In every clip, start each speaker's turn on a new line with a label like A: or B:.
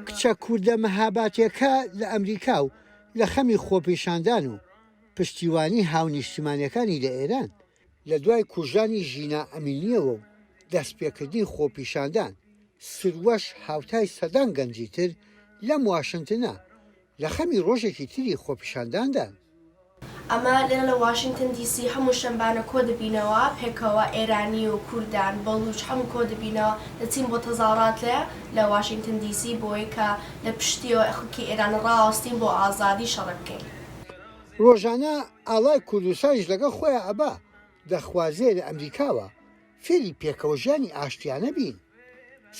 A: کچە کووردە مەهاباتیەکە لە ئەمریکا و لە خەمی خۆپیشاندان و پشتیوانی هاونیشتیمانیەکانی لە ئێران لە دوای کوژانی ژینا ئەمینیەوە و دەستپێکردنی خۆپیشاندان سروەش هاوتای سەدان گەنجی تر لەم واشنگتنە لە خەمی ڕۆژێکی تری خۆپیشانداندان.
B: ئەمە لێرە لە واشنگتن دیسی هەموو شەمبانە کۆ دەبینەوە پێکەوە ئێرانی و کوردان بەڵوچ هەموو کۆ دەبینەوە دەچین بۆ تەزاڕات لە واشنگتن دیسی بۆی کە لە پشتیەوە خەڵکی ئێران ڕاوەستین بۆ ئازادی شەڕە بکەین.
A: ڕۆژانە ئاڵای کوردستانیش لەگەڵ خۆیان ئەبا دەخوازێ لە ئەمریکاوە فێری پێکەوە ژیانی ئاشتیانە بین.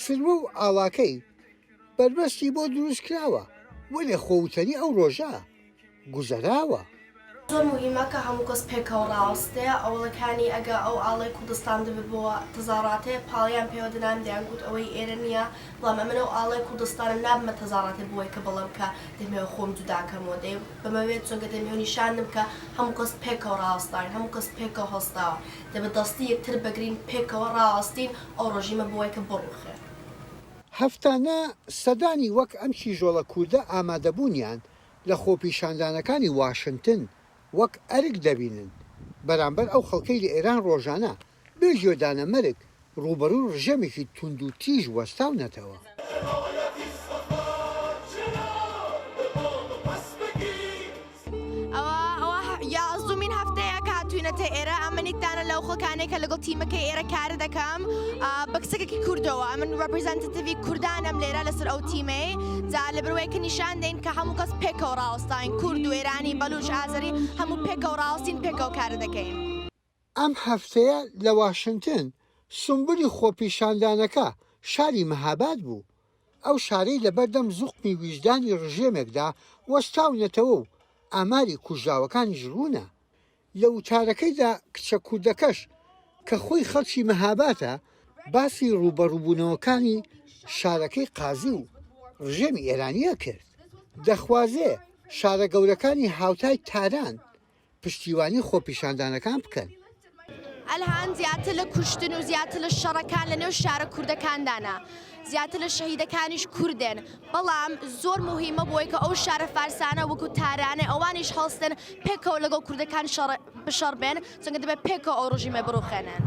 A: سروە و ئاڵاکەی بربەستی بۆ دروست کراوە وە لێ خۆوتنی ئەو ڕۆژە گوزەراوە.
B: زۆر مهمە کە هەموو کەس پێکەوە ڕاوەستەیە ئەوڵەکانی ئەگە ئەو ئاڵای کوردستان دەبێت بۆ تەزاڕاتێ پاڵیان پێوە دەنام دەیانگوت ئەوەی ئێرە نییە بەڵام ئەمە ئەو ئاڵای کوردستانە نابمە تەزاڕاتێ بۆی کە بەڵام کە دەمەوێت خۆم جوداکەمەوە دەی بەمەوێت چۆنکە دەمەوێت نیشانم کە هەموو کەس پێکەوە ڕاوەستاین هەموو کەس پێکەوە هەستاوە دەبێت دەستی یەکتر بەگرین پێکەوە ڕاوەستین ئەو ڕۆژیمە بۆی کە بڕوخێ.
A: هەفتانە سەدانی وەک ئەم کیژۆڵە کووردە ئامادەبوونیان لە خۆپیشاندانەکانی واشنگتن وەک ئەرک دەبینن بەرامبەر ئەو خەڵکەی لە ئێران ڕۆژانە بێژێدانە مەرگ ڕوبەڕوو ڕژەمێکی توند و تیژ وەستاونەتەوە.
C: یازدومین هەفتەیە کە هاتووینەتە ئێرە ئەمەنێکدانە لەو خەڵکانێک کە لەگەڵ تیمەکەی ئێرە کار دەکەم بە کچێکی کوردەوە ئەمن ڕەپرزەنتەتیڤی کوردانم لێرە لەسەر ئەو تیمەی جا لە بروەیەکە نیشان دەین کە هەموو کەس پێکەوە ڕاوەستاین کورد و ئێرانی بەلوچ ئازەری هەموو پێکەوە ڕاوەستین پێکەوە کار دەکەین.
A: ئەم هەفتەیە لە واشنگتن سمبولی خۆپیشاندانەکە شاری مەهاباد بوو. ئەو شارەی لەبەردەم زوقمی ویژدانی ڕژێمێکدا وەستاونەتەوە و ئاماری کوژراوەکانی ژڕوونە. لە وتارەکەیدا کچە کوردەکەش کە خۆی خەڵکی مەهاباتە باسی ڕوبەڕووبوونەوەکانی شارەکەی قازی و ڕژێمی ئێرانیە کرد. دەخوازێ شارە گەورەکانی هاوتای تاران پشتیوانی خۆپیشاندانەکان بکەن.
C: ئەلهان زیاتر لە کوشتن و زیاتر لە شەڕەکان لە نێو شارە کوردەکاندانە زیاتر لە شەهیدەکانیش کوردن بەڵام زۆر مهمە بۆی کە ئەو شارە فارسانە وەکو تارانە ئەوانیش هەڵستن پێکەوە لەگەڵ کوردەکان بشەڕ بێن چونکە دەبێت پێکەوە ئەو ڕژیمە بڕوخێنن.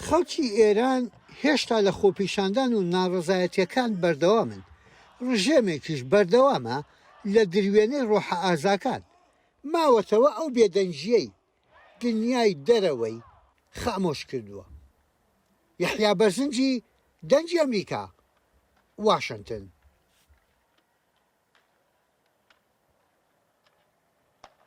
A: خەڵکی ئێران هێشتا لە خۆپیشاندان و ناڕزایەتیەکان بەردەوامن. ڕژێمێکیش بەردەوامە لە دروێنەی ڕۆحە ئازاکان ماوەتەوە ئەو بێدەنجیەی دنیای دەرەوەی خامۆش کردووە. یەحیا بەرزنجی دەنجی ئەمریکا، واشنگتن.